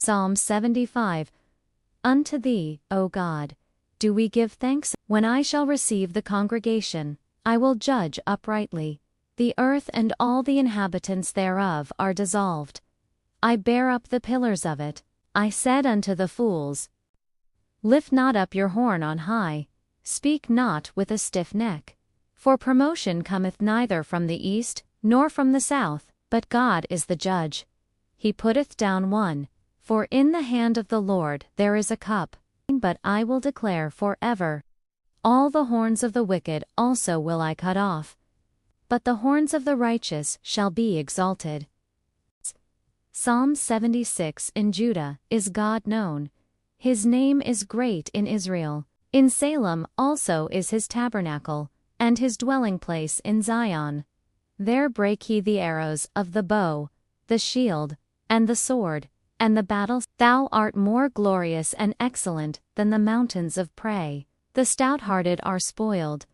Psalm 75. Unto thee, O God, do we give thanks. When I shall receive the congregation, I will judge uprightly. The earth and all the inhabitants thereof are dissolved. I bear up the pillars of it. I said unto the fools, Lift not up your horn on high, speak not with a stiff neck. For promotion cometh neither from the east, nor from the south, but God is the judge. He putteth down one, for in the hand of the Lord there is a cup, but I will declare for ever. All the horns of the wicked also will I cut off, but the horns of the righteous shall be exalted. Psalm 76. In Judah is God known. His name is great in Israel. In Salem also is his tabernacle, and his dwelling place in Zion. There brake he the arrows of the bow, the shield, and the sword, and the battle. Thou art more glorious and excellent than the mountains of prey. The stout-hearted are spoiled.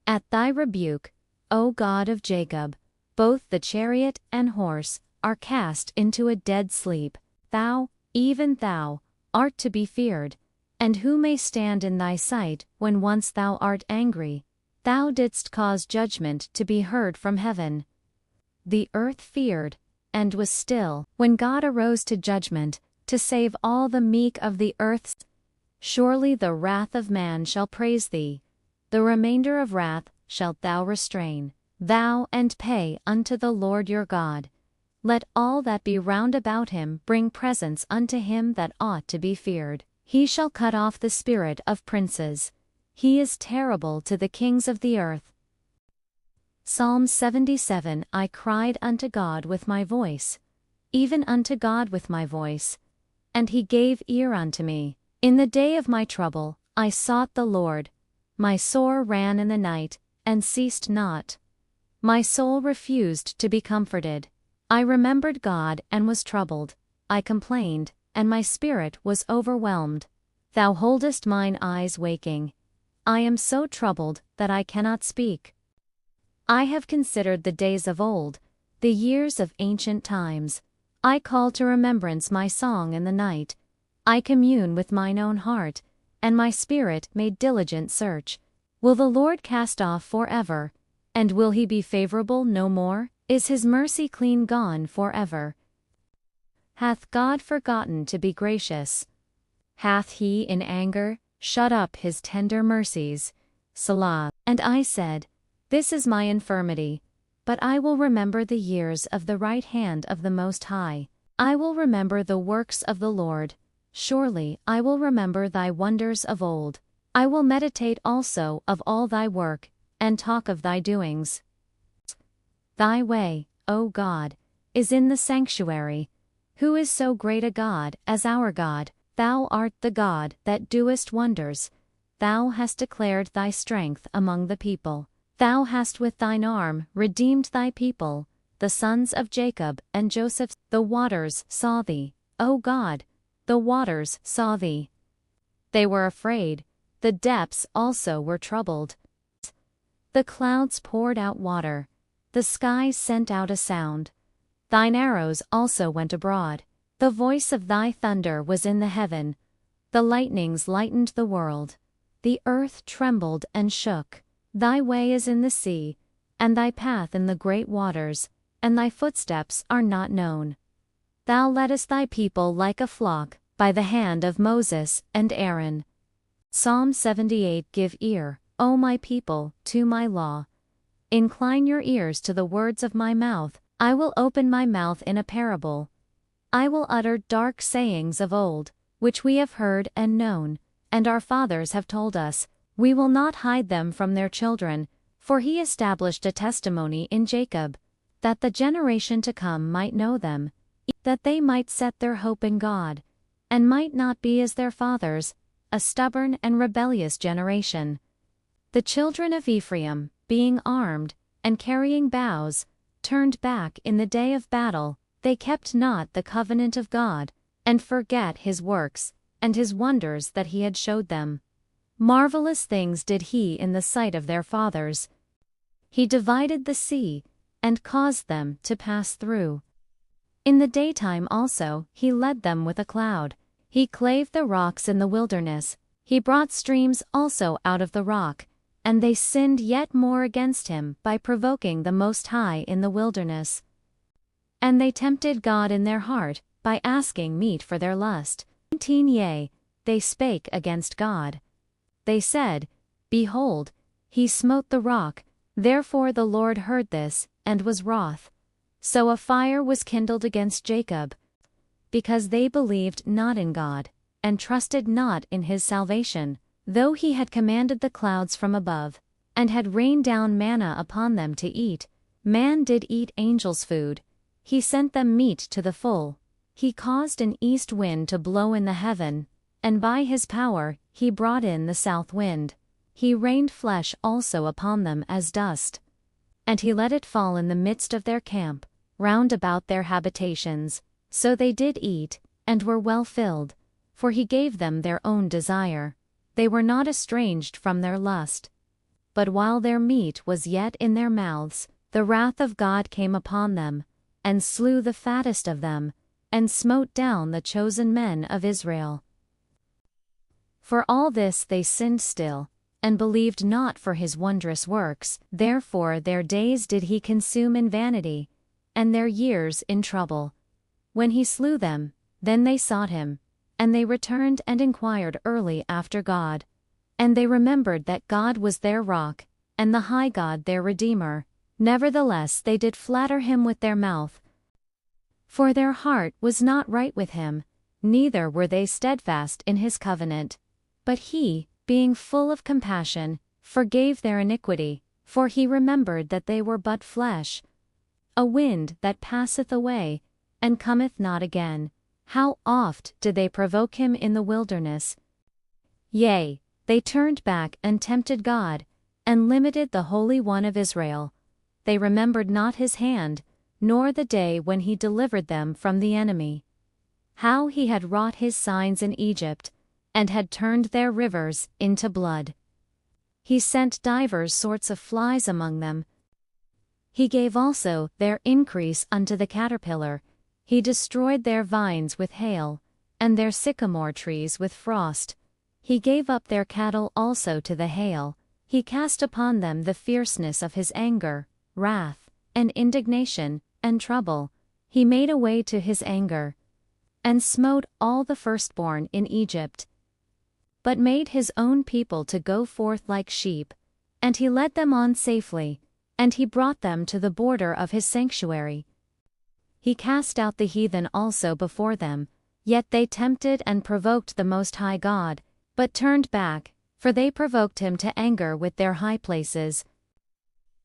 At thy rebuke, O God of Jacob, both the chariot and horse are cast into a dead sleep. Thou, even thou, art to be feared, and who may stand in thy sight when once thou art angry? Thou didst cause judgment to be heard from heaven. The earth feared, and was still, when God arose to judgment, to save all the meek of the earth. Surely the wrath of man shall praise thee, the remainder of wrath shalt thou restrain. Thou and pay unto the Lord your God. Let all that be round about him bring presents unto him that ought to be feared. He shall cut off the spirit of princes. He is terrible to the kings of the earth. Psalm 77. I cried unto God with my voice, even unto God with my voice, and he gave ear unto me. In the day of my trouble I sought the Lord. My sore ran in the night, and ceased not. My soul refused to be comforted. I remembered God and was troubled. I complained, and my spirit was overwhelmed. Thou holdest mine eyes waking. I am so troubled that I cannot speak. I have considered the days of old, the years of ancient times. I call to remembrance my song in the night. I commune with mine own heart, and my spirit made diligent search. Will the Lord cast off forever? And will he be favorable no more? Is his mercy clean gone forever? Hath God forgotten to be gracious? Hath he in anger shut up his tender mercies? Selah. And I said, This is my infirmity, but I will remember the years of the right hand of the Most High. I will remember the works of the Lord. Surely I will remember thy wonders of old. I will meditate also of all thy work, and talk of thy doings. Thy way, O God, is in the sanctuary. Who is so great a God as our God? Thou art the God that doest wonders. Thou hast declared thy strength among the people. Thou hast with thine arm redeemed thy people, the sons of Jacob and Joseph. The waters saw thee, O God, the waters saw thee. They were afraid, the depths also were troubled. The clouds poured out water, the skies sent out a sound. Thine arrows also went abroad. The voice of thy thunder was in the heaven. The lightnings lightened the world. The earth trembled and shook. Thy way is in the sea, and thy path in the great waters, and thy footsteps are not known. Thou leddest thy people like a flock, by the hand of Moses and Aaron. Psalm 78. Give ear, O my people, to my law. Incline your ears to the words of my mouth. I will open my mouth in a parable. I will utter dark sayings of old, which we have heard and known, and our fathers have told us. We will not hide them from their children, for he established a testimony in Jacob, that the generation to come might know them, that they might set their hope in God, and might not be as their fathers, a stubborn and rebellious generation. The children of Ephraim, being armed, and carrying bows, turned back in the day of battle. They kept not the covenant of God, and forget his works, and his wonders that he had showed them. Marvelous things did he in the sight of their fathers. He divided the sea, and caused them to pass through. In the daytime also he led them with a cloud. He clave the rocks in the wilderness. He brought streams also out of the rock, and they sinned yet more against him by provoking the Most High in the wilderness. And they tempted God in their heart, by asking meat for their lust. 19 Yea, they spake against God. They said, Behold, he smote the rock, therefore the Lord heard this, and was wroth. So a fire was kindled against Jacob, because they believed not in God, and trusted not in his salvation, though he had commanded the clouds from above, and had rained down manna upon them to eat. Man did eat angels' food. He sent them meat to the full. He caused an east wind to blow in the heaven, and by his power he brought in the south wind. He rained flesh also upon them as dust. And he let it fall in the midst of their camp, round about their habitations. So they did eat, and were well filled, for he gave them their own desire. They were not estranged from their lust. But while their meat was yet in their mouths, the wrath of God came upon them, and slew the fattest of them, and smote down the chosen men of Israel. For all this they sinned still, and believed not for his wondrous works. Therefore their days did he consume in vanity, and their years in trouble. When he slew them, then they sought him, and they returned and inquired early after God. And they remembered that God was their rock, and the high God their Redeemer. Nevertheless they did flatter him with their mouth. For their heart was not right with him, neither were they steadfast in his covenant. But he, being full of compassion, forgave their iniquity, for he remembered that they were but flesh. A wind that passeth away, and cometh not again. How oft did they provoke him in the wilderness? Yea, they turned back and tempted God, and limited the Holy One of Israel. They remembered not his hand, nor the day when he delivered them from the enemy. How he had wrought his signs in Egypt, and had turned their rivers into blood. He sent divers sorts of flies among them. He gave also their increase unto the caterpillar. He destroyed their vines with hail, and their sycamore trees with frost. He gave up their cattle also to the hail. He cast upon them the fierceness of his anger, wrath, and indignation, and trouble. He made a way to his anger, and smote all the firstborn in Egypt, but made his own people to go forth like sheep. And he led them on safely, and he brought them to the border of his sanctuary. He cast out the heathen also before them, yet they tempted and provoked the Most High God, but turned back, for they provoked him to anger with their high places.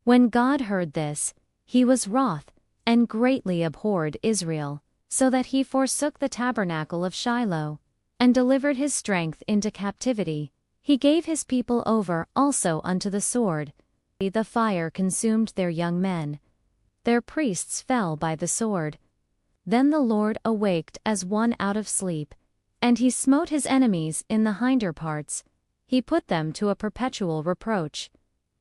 When God heard this, he was wroth, and greatly abhorred Israel, so that he forsook the tabernacle of Shiloh, and delivered his strength into captivity. He gave his people over also unto the sword. The fire consumed their young men. Their priests fell by the sword. Then the Lord awaked as one out of sleep, and he smote his enemies in the hinder parts. He put them to a perpetual reproach.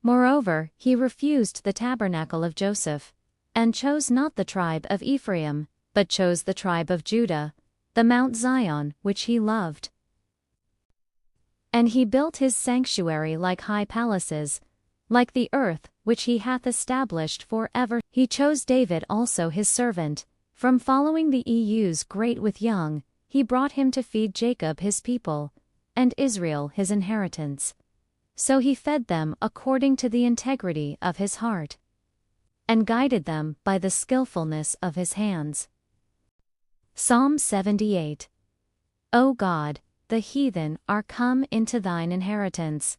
Moreover, he refused the tabernacle of Joseph, and chose not the tribe of Ephraim, but chose the tribe of Judah, the Mount Zion which he loved. And he built his sanctuary like high palaces, like the earth which he hath established for ever. He chose David also his servant, from following the ewes great with young. He brought him to feed Jacob his people, and Israel his inheritance. So he fed them according to the integrity of his heart, and guided them by the skillfulness of his hands. Psalm 78. O God, the heathen are come into thine inheritance.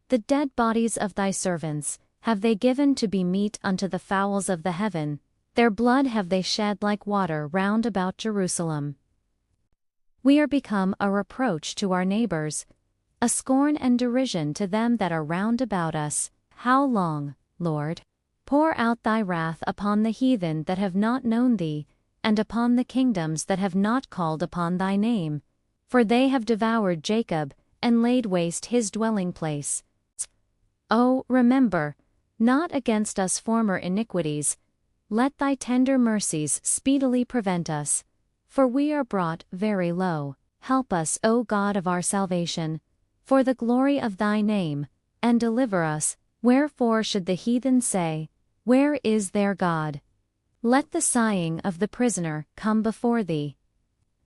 The dead bodies of thy servants have they given to be meat unto the fowls of the heaven. Their blood have they shed like water round about Jerusalem. We are become a reproach to our neighbors, a scorn and derision to them that are round about us. How long, Lord? Pour out thy wrath upon the heathen that have not known thee, and upon the kingdoms that have not called upon thy name. For they have devoured Jacob, and laid waste his dwelling place. O remember, not against us former iniquities, Let thy tender mercies speedily prevent us. For we are brought very low. Help us, O God of our salvation, for the glory of thy name, and deliver us. Wherefore should the heathen say, Where is their God? Let the sighing of the prisoner come before thee.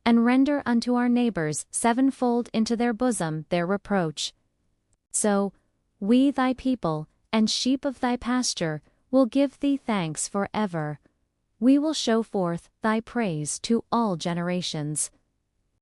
And render unto our neighbors sevenfold into their bosom their reproach. So, we thy people, and sheep of thy pasture, will give thee thanks for ever. We will show forth thy praise to all generations.